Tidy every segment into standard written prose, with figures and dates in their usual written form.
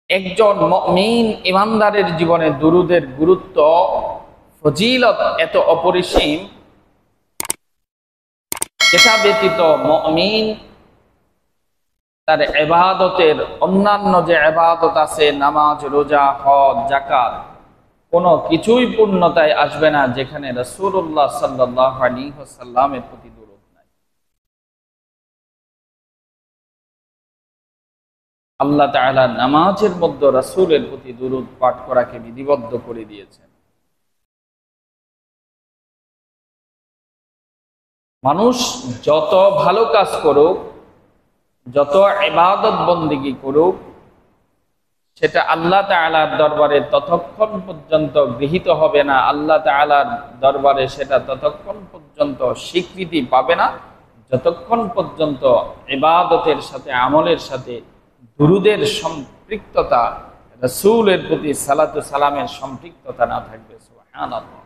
একজন মুমিন ইমানদারের জীবনে দুরুদের গুরুত্ব ফজিলত এত অপরিসীম, এটা ব্যতীত মুমিন তার ইবাদতের অন্যান্য যে ইবাদত আছে, নামাজ, রোজা, হজ, যাকাত, কোনো কিছুই পূর্ণতায় আসবে না যেখানে রাসূলুল্লাহ সাল্লাল্লাহু আলাইহি ওয়াসাল্লামের প্রতি দুরূদ নাই। আল্লাহ তাআলা নামাজের মধ্যে রাসূলের প্রতি দুরূদ পাঠ করাকে বিধিবদ্ধ করে দিয়েছেন। মানুষ যত ভালো কাজ করুক, যত ইবাদত বন্দেগী করুক, সেটা আল্লাহ তাআলার দরবারে ততক্ষণ পর্যন্ত গৃহীত হবে না, আল্লাহ তাআলার দরবারে সেটা ততক্ষণ পর্যন্ত স্বীকৃতি পাবে না যতক্ষণ পর্যন্ত ইবাদতের সাথে, আমলের সাথে দুরূদের সম্পৃক্ততা, রাসূলের প্রতি সালাতু সালামের সম্পৃক্ততা না থাকবে। সুবহানাল্লাহ।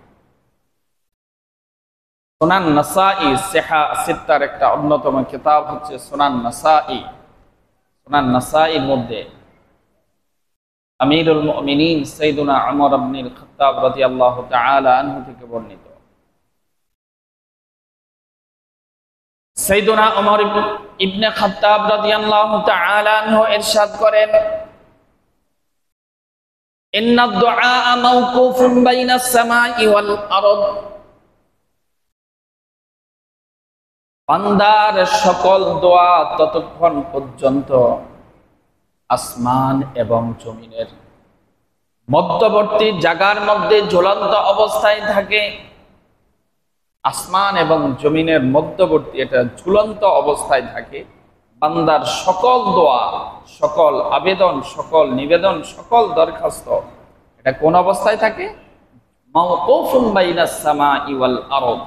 সুনান নাসাই সিহা সিত্তার একটা অন্যতম কিতাব হচ্ছে সুনান নাসাই। সুনান নাসাইর মধ্যে আমিরুল মুমিনিন সাইয়্যিদুনা উমর ইবনুল খাত্তাব রাদিয়াল্লাহু তাআলা আনহু থেকে বর্ণিত, সাইয়্যিদুনা উমর ইবনে খাত্তাব রাদিয়াল্লাহু তাআলা আনহু ইরশাদ করেন, ইন্নাদ দুআ মাওকুফুন বাইনাস সামাই ওয়াল আরদ। বান্দার সকল দোয়া ততক্ষণ পর্যন্ত আসমান এবং জমিনের মধ্যবর্তী জায়গার মধ্যে ঝুলন্ত অবস্থায় থাকে। আসমান এবং জমিনের মধ্যবর্তী এটা ঝুলন্ত অবস্থায় থাকে। বান্দার সকল দোয়া, সকল আবেদন, সকল নিবেদন, সকল দরখাস্ত এটা কোন অবস্থায় থাকে? মাওকুফুন বাইনাস সামাই ওয়াল আরদ,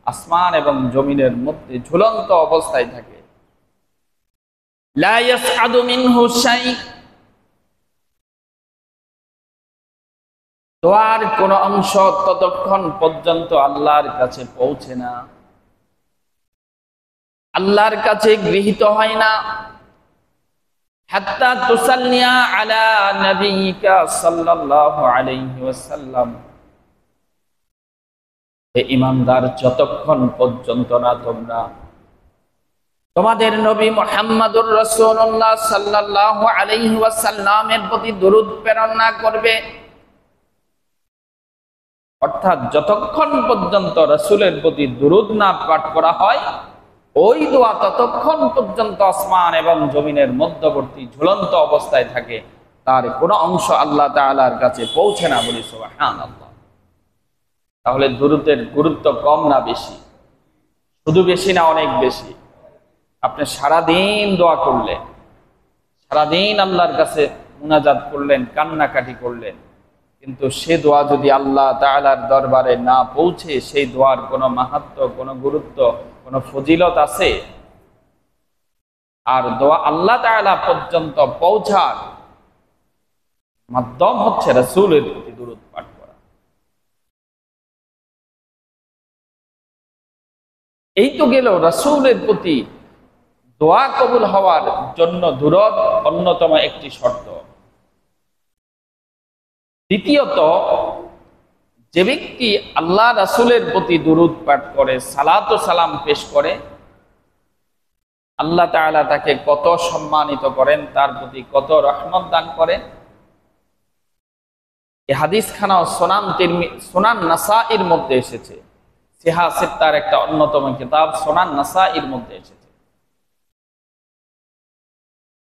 আসমান এবং জমিনের মধ্যে ঝুলন্ত অবস্থায় থাকে। লা ইয়াসআদু মিনহু শাই, দোয়ার কোন অংশ ততক্ষণ পর্যন্ত আল্লাহর কাছে পৌঁছে না, আল্লাহর কাছে গৃহীত হয় না, হাত্তা তুসাল্লিয়া আলা নবিয়িকা সাল্লাল্লাহু আলাইহি ওয়াসাল্লাম। হে ঈমানদার, যতক্ষণ পর্যন্ত না তোমরা তোমাদের নবী মুহাম্মদুর রাসূলুল্লাহ সাল্লাল্লাহু আলাইহি ওয়াসাল্লামের প্রতি দরুদ প্রেরণ না করবে, অর্থাৎ যতক্ষণ পর্যন্ত রাসূলের প্রতি দরুদ না পাঠ করা হয়, ওই দোয়া ততক্ষণ পর্যন্ত আসমান এবং জমিনের মধ্যবর্তী ঝুলন্ত অবস্থায় থাকে, তার কোনো অংশ আল্লাহ তাআলার কাছে পৌঁছে না। বলি সুবহানাল্লাহ। তাহলে দুরূদের গুরুত্ব কম না বেশি? শুধু বেশি না, অনেক বেশি। আপনি সারাদিন দোয়া করলেন, সারাদিন আল্লাহর কাছে মুনাজাত করলেন, কান্নাকাটি করলেন, কিন্তু সে দোয়া যদি আল্লাহ তাআলার দরবারে না পৌঁছে, সেই দোয়ার কোনো মাহাত্ম্য, কোনো গুরুত্ব, কোনো ফজিলত আছে? আর দোয়া আল্লাহ তাআলা পর্যন্ত পৌঁছার মাধ্যম হচ্ছে রাসূলের প্রতি দুরূদ পাঠ করা। এই তো গেল রাসূলের প্রতি দোয়া কবুল হওয়ার জন্য দুরূদ অন্যতম একটি শর্ত। দ্বিতীয়ত, যে ব্যক্তি আল্লাহ রাসূলের প্রতি দুরূদ পাঠ করে, সালাত ও সালাম পেশ করে, আল্লাহ তাআলা তাকে কত সম্মানিত করেন, তার প্রতি কত রহমত দান করেন। এই হাদিসখানা সুনান নাসাইর মধ্যে এসেছে। সিহা সিত্তার একটা অন্যতম কিতাব সুনান নাসাইর মধ্যে এসেছে।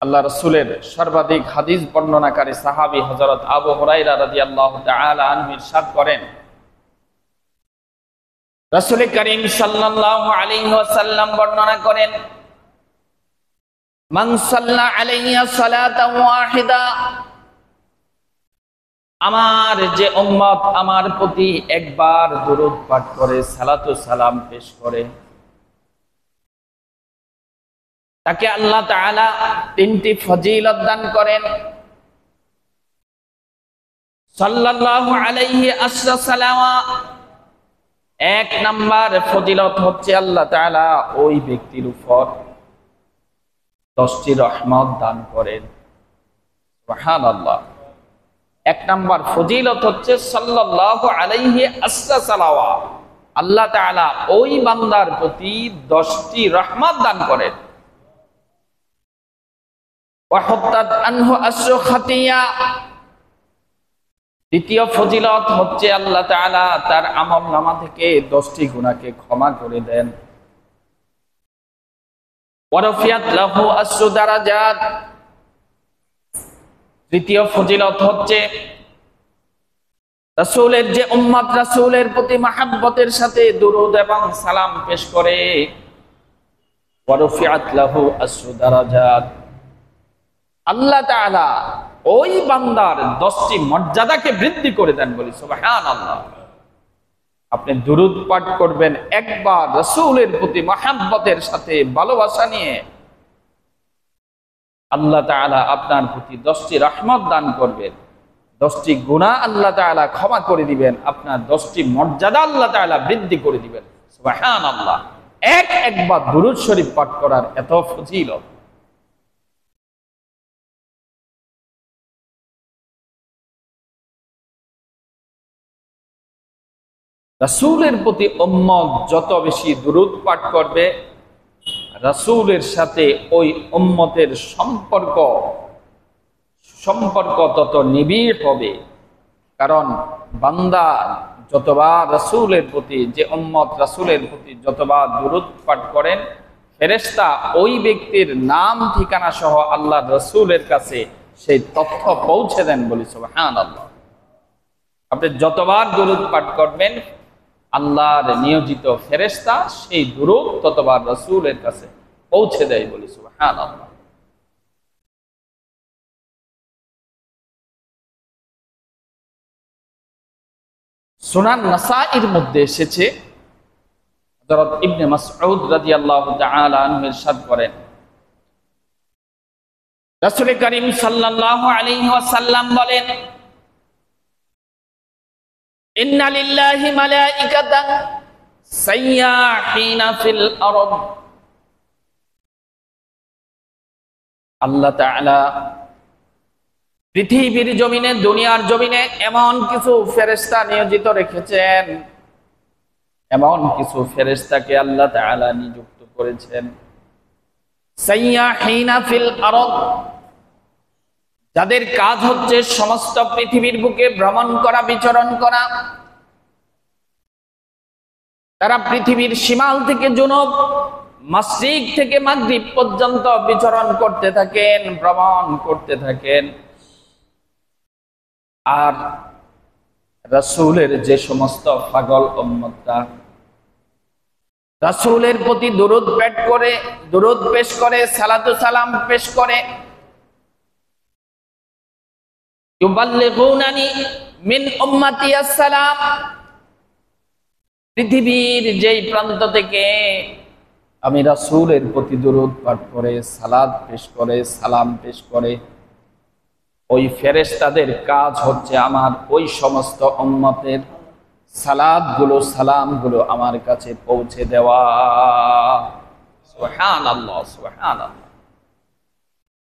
আল্লাহ রাসূলের সর্বাধিক হাদিস বর্ণনাকারী সাহাবী হযরত আবু হুরায়রা রাদিয়াল্লাহু তাআলা আনহু ইরশাদ করেন, রাসূল করিম সাল্লাল্লাহু আলাইহি ওয়াসাল্লাম বর্ণনা করেন, মান সাল্লা আলাইয়া সালাতান ওয়াহিদা, আমার যে উম্মত আমার প্রতি একবার দুরূদ পাঠ করে, সালাত ও সালাম পেশ করে, তাকে আল্লাহ তাআলা তিনটি ফজিলত দান করেন। সাল্লাল্লাহু আলাইহি আসসালামা, এক নাম্বার ফজিলত হচ্ছে আল্লাহ তাআলা ওই ব্যক্তির উপর 10টি রহমত দান করেন। সুবহানাল্লাহ। এক নাম্বার ফজিলত হচ্ছে সাল্লাল্লাহু আলাইহি আসসালাওয়া, আল্লাহ তাআলা ওই বান্দার প্রতি 10টি রহমত দান করেন। ওয়া হুত্তাত আনহু আশরু খাতিয়া, দ্বিতীয় ফজিলত হচ্ছে আল্লাহ তাআলা তার আমলনামা থেকে 10টি গুনাহকে ক্ষমা করে দেন। ওয়া রাফিয়াত লাহু আশরু দারাজাত, তৃতীয় ফজিলত হচ্ছে রাসূলের যে উম্মত রাসূলের প্রতি মহব্বতের সাথে দুরূদ এবং সালাম পেশ করে, ওয়া রাফিয়াত লাহু আশরু দারাজাত, আল্লাহ তাআলা ওই বান্দার 10টি মর্যাদাকে বৃদ্ধি করে দেন। বলি সুবহানাল্লাহ। আপনি দুরূদ পাঠ করবেন একবার রাসূলের প্রতি মহব্বতের সাথে ভালোবাসা নিয়ে, আল্লাহ তাআলা আপনার প্রতি 10টি রহমত দান করবেন, 10টি গুনাহ আল্লাহ তাআলা ক্ষমা করে দিবেন, আপনার 10টি মর্যাদা আল্লাহ তাআলা বৃদ্ধি করে দিবেন। সুবহানাল্লাহ। একবার দুরূদ শরীফ পাঠ করার এত ফজিলত। রাসূলের প্রতি উম্মত যত বেশি দুরূদ পাঠ করবে, রাসূলের সাথে ওই উম্মতের সম্পর্ক তত নিবিড় হবে। কারণ বান্দা যতবার রাসূলের প্রতি, যে উম্মত রাসূলের প্রতি যতবার দুরূদ পাঠ করেন, ফেরেশতা ওই ব্যক্তির নাম ঠিকানা সহ আল্লাহর রাসূলের কাছে সেই তথ্য পৌঁছে দেন। বলি সুবহানাল্লাহ। আপনি যতবার দুরূদ পাঠ করবেন, আল্লাহর নিয়োজিত ফেরেশতা সেই দুরূদ ততবার রাসূলের কাছে পৌঁছে দেয়। বলি সুবহানাল্লাহ। সুনান নাসাঈর মধ্যে এসেছে, হযরত ইবনে মাসউদ রাদিয়াল্লাহু তাআলা আনহু ইরশাদ করেন, রাসূল করিম সাল্লাল্লাহু আলাইহি ওয়াসাল্লাম বলেন, ইন্না লিল্লাহি মালাইকাতান সাইয়াহিনা ফিল আরদ, আল্লাহ তাআলা পৃথিবীর জমিনে, দুনিয়ার জমিনে এমন কিছু ফেরেশতা নিয়োজিত রেখেছেন, এমন কিছু ফেরেশতাকে আল্লাহ তাআলা নিযুক্ত করেছেন, সাইয়াহিনা ফিল আরদ, যাদের কাজ হচ্ছে সমস্ত পৃথিবীর বুকে ভ্রমণ করা, বিচরণ করা। তারা পৃথিবীর শিমাল থেকে জুনুব, মাশরিক থেকে মাগরিব পর্যন্ত বিচরণ করতে থাকেন, ভ্রমণ করতে থাকেন। আর রাসূলের যে সমস্ত পাগল উম্মতরা রাসূলের প্রতি দুরূদ পেশ করে, সালাতু সালাম পেশ করে, ইউবাল্লিগুনানি মিন উম্মতি আসসালাম, পৃথিবীর যেই প্রান্ত থেকে আমি রাসূলের প্রতি দুরূদ পাঠ করে, সালাত পেশ করে, সালাম পেশ করে, ওই ফেরেশতাদের কাজ হচ্ছে আমার ওই সমস্ত উম্মতের সালাতগুলো, সালামগুলো আমার কাছে পৌঁছে দেওয়া। সুবহানাল্লাহ, সুবহানাল্লাহ।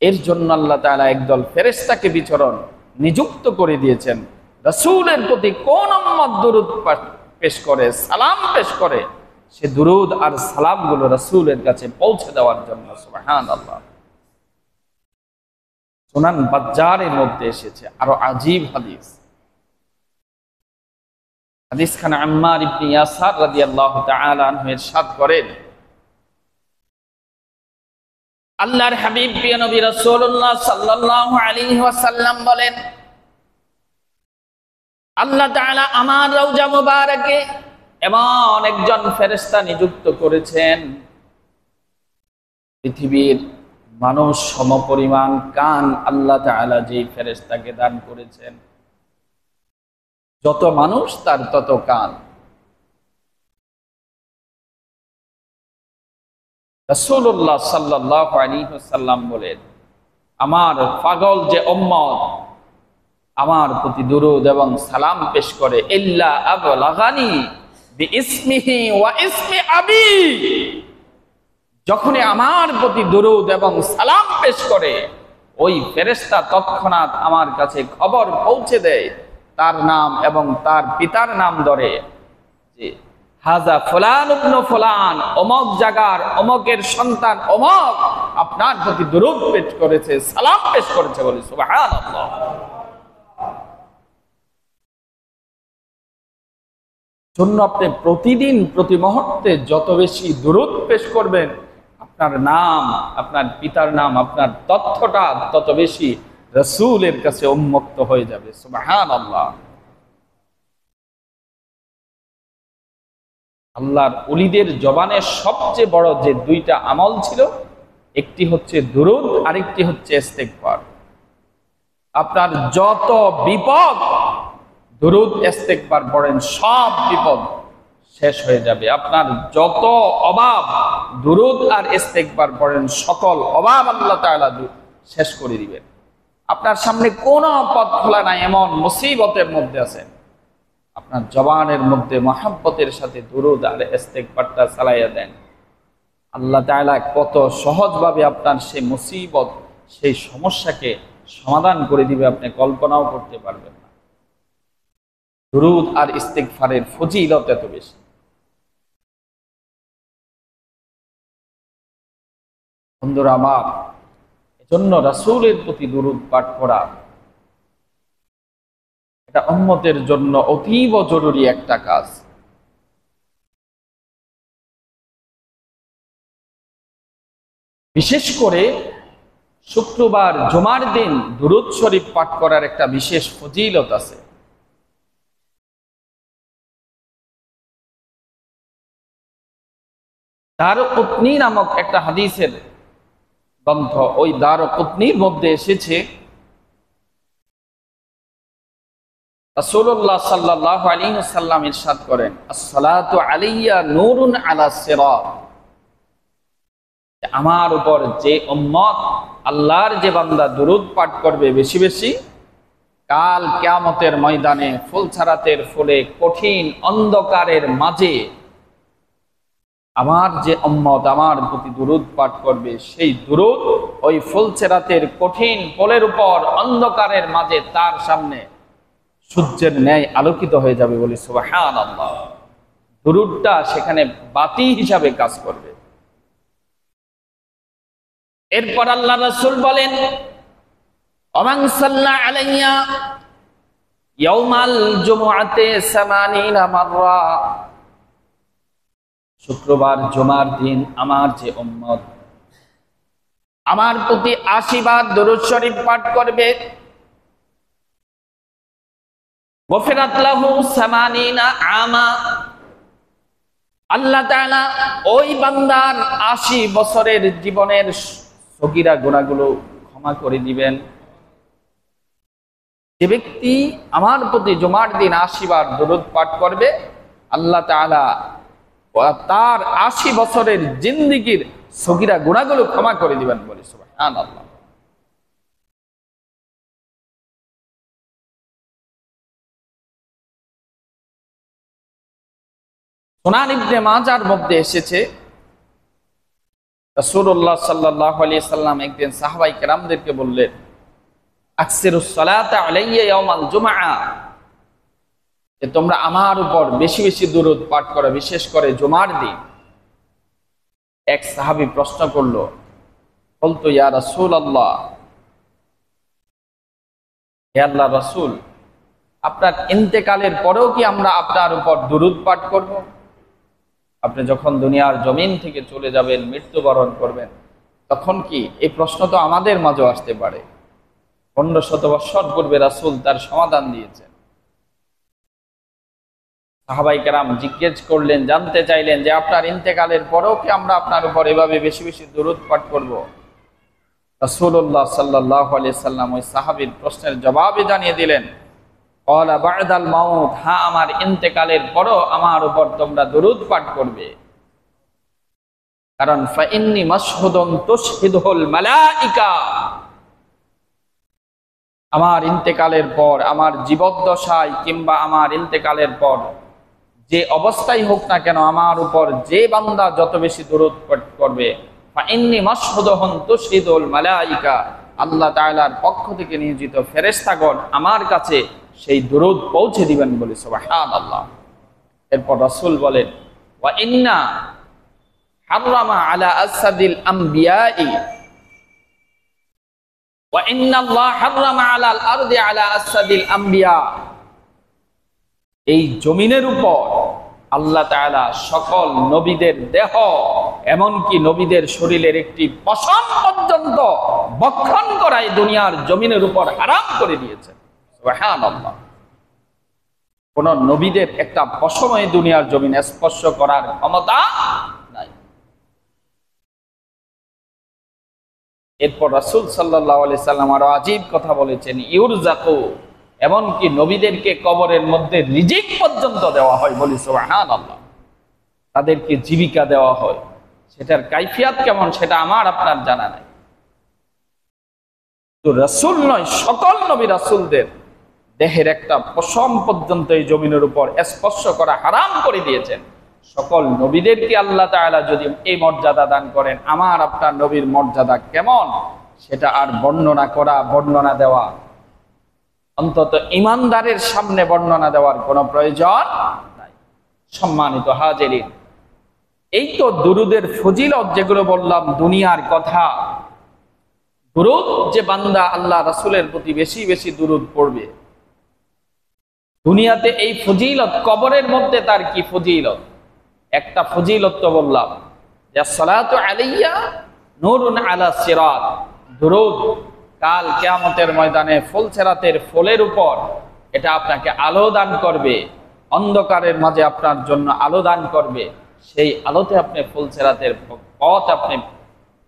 এর জন্য আল্লাহ তাআলা একদল ফেরেশতাকে বিচরণ নিযুক্ত করে দিয়েছেন। রাসূলের প্রতি কোন উম্মত দুরূদ পেশ করে, সালাম পেশ করে, সে দুরূদ আর সালামগুলো রাসূলের কাছে পৌঁছে দেওয়ার জন্য। সুবহানাল্লাহ। সুনান বাজ্জারের মধ্যে এসেছে আরো আজীব হাদিস। হাদিসখানা আম্মার ইবনে ইয়াসার রাদিয়াল্লাহু তাআলা আনহু ইরশাদ করেন, আল্লাহর হাবিব প্রিয় নবী রাসূলুল্লাহ সাল্লাল্লাহু আলাইহি ওয়াসাল্লাম বলেন, আল্লাহ তাআলা আমার রওজা মুবারাকে এমন একজন ফেরেশতা নিযুক্ত করেছেন, পৃথিবীর মানুষ সমপরিমাণ কান আল্লাহ তাআলা যে ফেরেশতাকে দান করেছেন। যত মানুষ তার তত কান। রাসূলুল্লাহ সাল্লাল্লাহু আলাইহি ওয়াসাল্লাম বলেন, আমার পাগল যে উম্মত আমার প্রতি দুরূদ এবং সালাম পেশ করে, ইল্লা আবলাগানি বিইসমিহি ওয়া ইসমি আবি, যখনই আমার প্রতি দুরূদ এবং সালাম পেশ করে, ওই ফেরেশতা তৎক্ষণাৎ আমার কাছে খবর পৌঁছে দেয়, তার নাম এবং তার পিতার নাম ধরে, যে হাজা ফুলান ইবনে ফুলান, অমক জাগার অমকের সন্তান অমক আপনার প্রতি দুরূদ পেশ করেছে, সালাম পেশ করেছে। বলি সুবহানাল্লাহ। জন্য আপনি প্রতিদিন প্রতি মুহূর্তে যত বেশি দুরূদ পেশ করবেন, আপনার নাম, আপনার পিতার নাম, আপনার তথ্যটা তত বেশি রাসূলের কাছে উন্মুক্ত হয়ে যাবে। সুবহানাল্লাহ। আল্লাহর ওলিদের জবানের সবচেয়ে বড় যে দুইটা আমল ছিল, একটি হচ্ছে দুরূদ, আরেকটি হচ্ছে ইস্তেগফার। আপনার যত বিপদ দুরূদ ইস্তেগফার পড়েন, সব বিপদ শেষ হয়ে যাবে। আপনার যত অভাব দুরূদ আর ইস্তেগফার পড়েন, সকল অভাব আল্লাহ তাআলা শেষ করে দিবেন। আপনার সামনে কোনো পথ খোলা নাই, এমন মুসিবতের মধ্যে আছেন, আপনার জবানের মধ্যে মহব্বতের সাথে দুরূদ আর ইস্তেগফারটা চালাইয়া দেন, আল্লাহ তাআলা কত সহজভাবে আপনার সেই মুসিবত, সেই সমস্যাকে সমাধান করে দিবে, আপনি কল্পনাও করতে পারবেন না। দুরূদ আর ইস্তেগফারের ফজিলত এত বেশি। বন্ধুরা আমার, এজন্য রাসূলের প্রতি দুরূদ পাঠ করা এটা উম্মতের জন্য অতীব জরুরি একটা কাজ। বিশেষ করে শুক্রবার জুমার দিন দুরূদ শরীফ পাঠ করার একটা বিশেষ ফজিলত আছে। দারকুতনী নামক একটা হাদিসের গ্রন্থ, ওই দারকুতনীর মধ্যে এসেছে রাসূলুল্লাহ সাল্লাল্লাহু আলাইহি ওয়াসাল্লাম ইরশাদ করেন, আসসালাতু আলাইয়া নূরুন আলা সিরাত, আমার উপর যে উম্মত, আল্লাহর যে বান্দা দুরূদ পাঠ করবে বেশি বেশি, কাল কিয়ামতের ময়দানে ফুলছারাতের ফুলে কঠিন অন্ধকারের মাঝে আমার যে উম্মত আমার প্রতি দুরূদ পাঠ করবে, সেই দুরূদ ওই ফুলছারাতের কঠিন পোলের উপর অন্ধকারের মাঝে তার সামনে সূর্যের ন্যায় আলোকিত হয়ে যাবে। বলি সুবহানাল্লাহ। দুরূদটা সেখানে বাতি হিসাবে কাজ করবে। এরপর আল্লাহ রাসূল বলেন, ওমান সাল্লা আলাইয়া ইয়াউমাল জুমআতে 80 মাররা, শুক্রবার জুমার দিন আমার যে উম্মত আমার প্রতি 80 বার দুরূদ শরীফ পাঠ করবে, গফিরাত লাহু 80 আমা, আল্লাহ তাআলা ওই বান্দার 80 বছরের জীবনের সগীরা গুনাহগুলো ক্ষমা করে দিবেন। যে ব্যক্তি আমার প্রতি জুমার দিন 80 বার দুরূদ পাঠ করবে, আল্লাহ তাআলা তার 80 বছরের জিন্দেগীর সগীরা গুনাহগুলো ক্ষমা করে দিবেন। বলি সুবহানাল্লাহ। সুনান ইবনে মাজার মধ্যে এসেছে, রাসূলুল্লাহ সাল্লাল্লাহু আলাইহি সাল্লাম একদিন সাহাবায়ে কেরামদেরকে বললেন, আকসিরুস সালাতা আলাইয়া ইয়াউমাল জুমআ, যে তোমরা আমার উপর বেশি বেশি দুরূদ পাঠ করো, বিশেষ করে জুমার দিন। এক সাহাবী প্রশ্ন করলো, বলতো, ইয়া রাসূলুল্লাহ, হে আল্লাহর রাসূল, আপনার ইন্তেকালের পরেও কি আমরা আপনার উপর দুরূদ পাঠ করব? আপনি যখন দুনিয়ার জমিন থেকে চলে যাবেন, মৃত্যুবরণ করবেন, তখন কি? এই প্রশ্ন তো আমাদের মাঝেও আসতে পারে। 1500 বছর পূর্বে রাসূল তার সমাধান দিয়েছেন। সাহাবায়ে কেরাম জিজ্ঞেস করলেন, জানতে চাইলেন যে আপনার ইন্তেকালের পরেও কি আমরা আপনার উপর এভাবে বেশি বেশি দুরূদ পাঠ করব? রাসূলুল্লাহ সাল্লাল্লাহু আলাইহি সাল্লাম ওই সাহাবীর প্রশ্নের জবাবে জানিয়ে দিলেন, ক্বালা বা'দাল মাউত, হ্যাঁ, আমার ইন্তেকালের পরও আমার উপর তোমরা দুরূদ পাঠ করবে। কারণ ফাইন্নী মাশহুদুন তুশহিদুল মালাইকা, আমার ইন্তেকালের পর, আমার জীবদ্দশায় কিংবা আমার ইন্তেকালের পর যে অবস্থায় হোক না কেন, আমার উপর যে বান্দা যত বেশি দুরূদ পাঠ করবে, ফাইন্নী মাশহুদুন তুশহিদুল মালাইকা, আল্লাহ তাআলার পক্ষ থেকে নিয়োজিত ফেরেশতাগণ আমার কাছে সেই দুরূদ পৌঁছে দিবেন বলে সুবহানাল্লাহ। এরপর রাসূল বলেন, ওয়া ইন্না হাররামা আলা আসাদিল আমবিয়াই ওয়া ইন্নাল্লাহ হাররামা আলাল আরদি আলা আসাদিল আমবিয়া। এই জমিনের উপর আল্লাহ তাআলা সকল নবীদের দেহ, এমনকি নবীদের শরীরের একটি পশম পর্যন্ত ভক্ষণ করাই দুনিয়ার জমিনের উপর হারাম করে দিয়েছেন। সুবহানাল্লাহ। কোন নবীদের একটা পশমই দুনিয়ার জমিন স্পর্শ করার ক্ষমতা নাই। এরপর রাসূল সাল্লাল্লাহু আলাইহি সাল্লাম আরো আজীব কথা বলেছেন, ইউরজাকু, এমনকি নবীদেরকে কবরের মধ্যে রিজিক পর্যন্ত দেওয়া হয় বলি সুবহানাল্লাহ। তাদেরকে জীবিকা দেওয়া হয়, সেটার কাইফিয়াত কেমন সেটা আমার আপনার জানা নাই। তো রাসূল নয়, সকল নবী রাসূলদের দেহের একটা পশম পর্যন্ত এই জমিনের উপর স্পর্শ করা হারাম করে দিয়েছেন। সকল নবীদেরকে আল্লাহ তাআলা যদি এই মর্যাদা দান করেন, আমার আপনার নবীর মর্যাদা কেমন সেটা আর বর্ণনা করা, বর্ণনা দেওয়া, অন্তত ইমানদারের সামনে বর্ণনা দেওয়ার কোনো প্রয়োজন নাই। সম্মানিত হাজিরিন, এই তো দুরুদের ফজিলত যেগুলো বললাম, দুনিয়ার কথা। দুরুদ যে বান্দা আল্লাহ রাসূলের প্রতি বেশি বেশি দুরুদ পড়বে, দুনিয়াতে এই ফজিলত, কবরের মধ্যে তার কি ফজিলত। একটা ফজিলত তো বললাম যে সালাতু আলাইয়া নূরুন আলা সিরাত, দুরুদ কাল কিয়ামতের ময়দানে ফুলসিরাতের ফুলের উপর এটা আপনাকে আলো দান করবে, অন্ধকারের মাঝে আপনার জন্য আলো দান করবে। সেই আলোতে আপনি ফুলসিরাতের পথ আপনি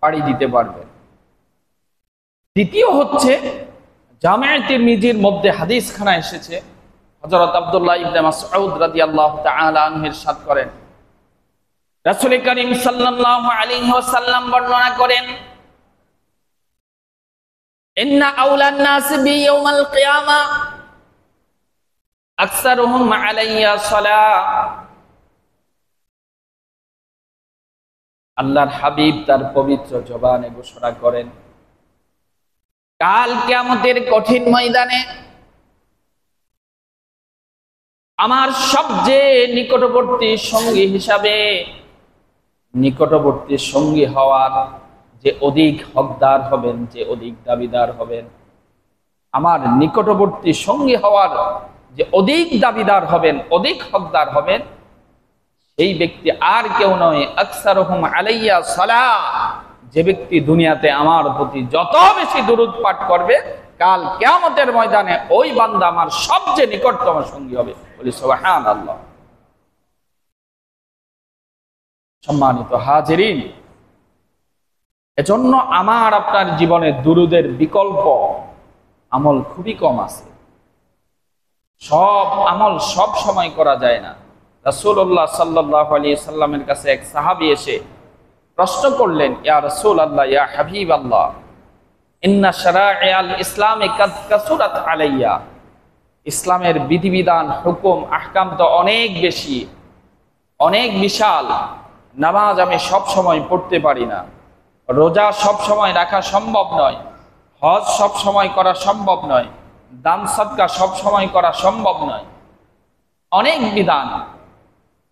পাড়ি দিতে পারবেন। দ্বিতীয় হচ্ছে, জামে তিরমিজির মধ্যে হাদিসখানা এসেছে, হযরত আব্দুল্লাহ ইবনে মাসউদ রাদিয়াল্লাহু তাআলা আনহু ইরশাদ করেন, রাসূল করিম সাল্লাল্লাহু আলাইহি ওয়াসাল্লাম বর্ণনা করেন, ইন্না আওলান নাস বি ইয়াউমাল কিয়ামা আকসারুহুম আলাইয়া সালাহ। আল্লাহর হাবিব তার পবিত্র জবানে ঘোষণা করেন, কাল কিয়ামতের কঠিন ময়দানে আমার সবচেয়ে নিকটবর্তী সঙ্গী হিসাবে, নিকটবর্তী সঙ্গী হওয়ার যে অধিক হকদার হবেন, যে অধিক দাবিদার হবেন, আমার নিকটবর্তী সঙ্গী হওয়ার যে অধিক দাবিদার হবেন, অধিক হকদার হবেন, সেই ব্যক্তি আর কেউ নয়, আকসারুহুম আলাইয়া সালাহ, যে ব্যক্তি দুনিয়াতে আমার প্রতি যত বেশি দুরূদ পাঠ করবে, কাল কিয়ামতের ময়দানে ওই বান্দা আমার সবচেয়ে নিকটতম সঙ্গী হবে বলি সুবহানাল্লাহ। সম্মানিত হাজিরিন, এজন্য আমার আপনার জীবনে দুরূদের বিকল্প আমল খুবই কম আছে। সব আমল সব সময় করা যায় না। রাসূলুল্লাহ সাল্লাল্লাহু আলাইহি সাল্লামের কাছে এক সাহাবী এসে প্রশ্ন করলেন, ইয়া রাসূলুল্লাহ, ইয়া হাবিবাল্লাহ, ইন্না শারা'iআল ইসলামি কাদ কাসুরাত আলাইয়া। ইসলামের বিধিবিধান, হুকুম, আহকাম তো অনেক বেশি, অনেক বিশাল। নামাজ আমি সব সময় পড়তে পারি না, রোজা সব সময় রাখা সম্ভব নয়, হজ সব সময় করা সম্ভব নয়, দান সদকা সব সময় করা সম্ভব নয়, অনেক বিধান।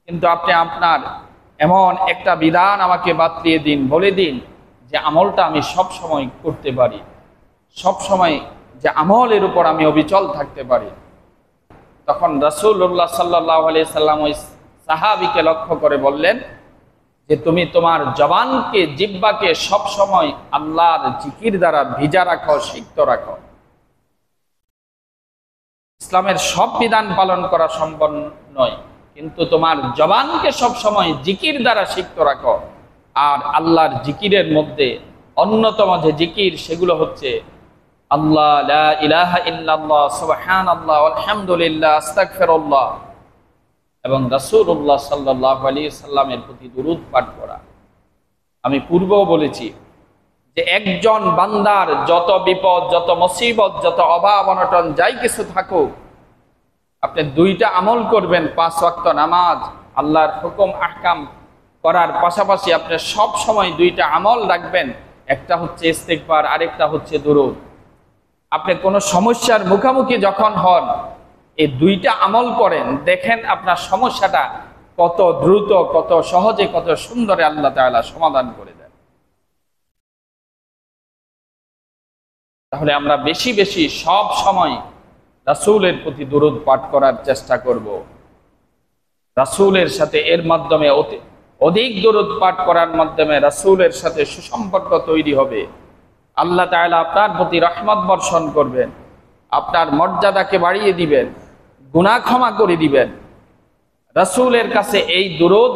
কিন্তু আপনি আপনার এমন একটা বিধান আমাকে বাতলিয়ে দিন, বলে দিন যে আমলটা আমি সব সময় করতে পারি, সব সময় যে আমলের উপর আমি অবিচল থাকতে পারি। তখন রাসূলুল্লাহ সাল্লাল্লাহু আলাইহি সাল্লাম ওই সাহাবীকে লক্ষ্য করে বললেন যে তুমি তোমার জবানকে, জিহ্বাকে সব সময় আল্লাহর জিকির দ্বারা ভিজা রাখো, সিক্ত রাখো। ইসলামের সব বিধান পালন করা সম্ভব নয়, কিন্তু তোমার জবানকে সব সময় জিকির দ্বারা সিক্ত রাখো। আর আল্লাহর জিকিরের মধ্যে অন্যতম যে জিকির, সেগুলো হচ্ছে আল্লাহ, লা ইলাহা ইল্লাল্লাহ, সুবহানাল্লাহ, আলহামদুলিল্লাহ, আস্তাগফিরুল্লাহ, এবং রাসূলুল্লাহ সাল্লাল্লাহু আলাইহি সাল্লামের প্রতি দুরূদ পাঠ করা। আমি পূর্বেও বলেছি যে একজন বান্দার যত বিপদ, যত মুসিবত, যত অভাব অনটন যাই কিছু থাকুক, আপনি দুইটা আমল করবেন, 5 ওয়াক্ত নামাজ, আল্লাহর হুকুম আহকাম করার পাশাপাশি আপনি সব সময় দুইটা আমল রাখবেন। একটা হচ্ছে ইস্তিগফার, আরেকটা হচ্ছে দুরূদ। আপনি কোনো সমস্যার মুখোমুখি যখন হন, এই দুইটা আমল করেন, দেখেন আপনার সমস্যাটা কত দ্রুত, কত সহজে, কত সুন্দরে আল্লাহ তাআলা সমাধান করে দেন। তাহলে আমরা বেশি বেশি সব সময় রাসূলের প্রতি দুরূদ পাঠ করার চেষ্টা করব। রাসূলের সাথে এর মাধ্যমে অধিক দুরূদ পাঠ করার মাধ্যমে রাসূলের সাথে সুসম্পর্ক তৈরি হবে। আল্লাহ তাআলা আপনার প্রতি রহমত বর্ষণ করবেন, আপনার মর্যাদাকে বাড়িয়ে দিবেন, গুনাহ ক্ষমা করে দিবেন। রাসূলের কাছে এই দুরূদ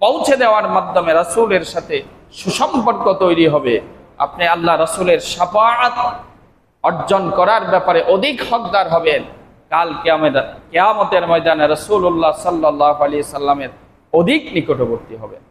পৌঁছে দেওয়ার মাধ্যমে রাসূলের সাথে সুসম্পর্ক তৈরি হবে। আপনি আল্লাহ রাসূলের শাফাআত অর্জন করার ব্যাপারে অধিক হকদার হবেন। কাল কিয়ামতের ময়দানে রাসূলুল্লাহ সাল্লাল্লাহু আলাইহি সাল্লামের অধিক নিকটবর্তী হবেন।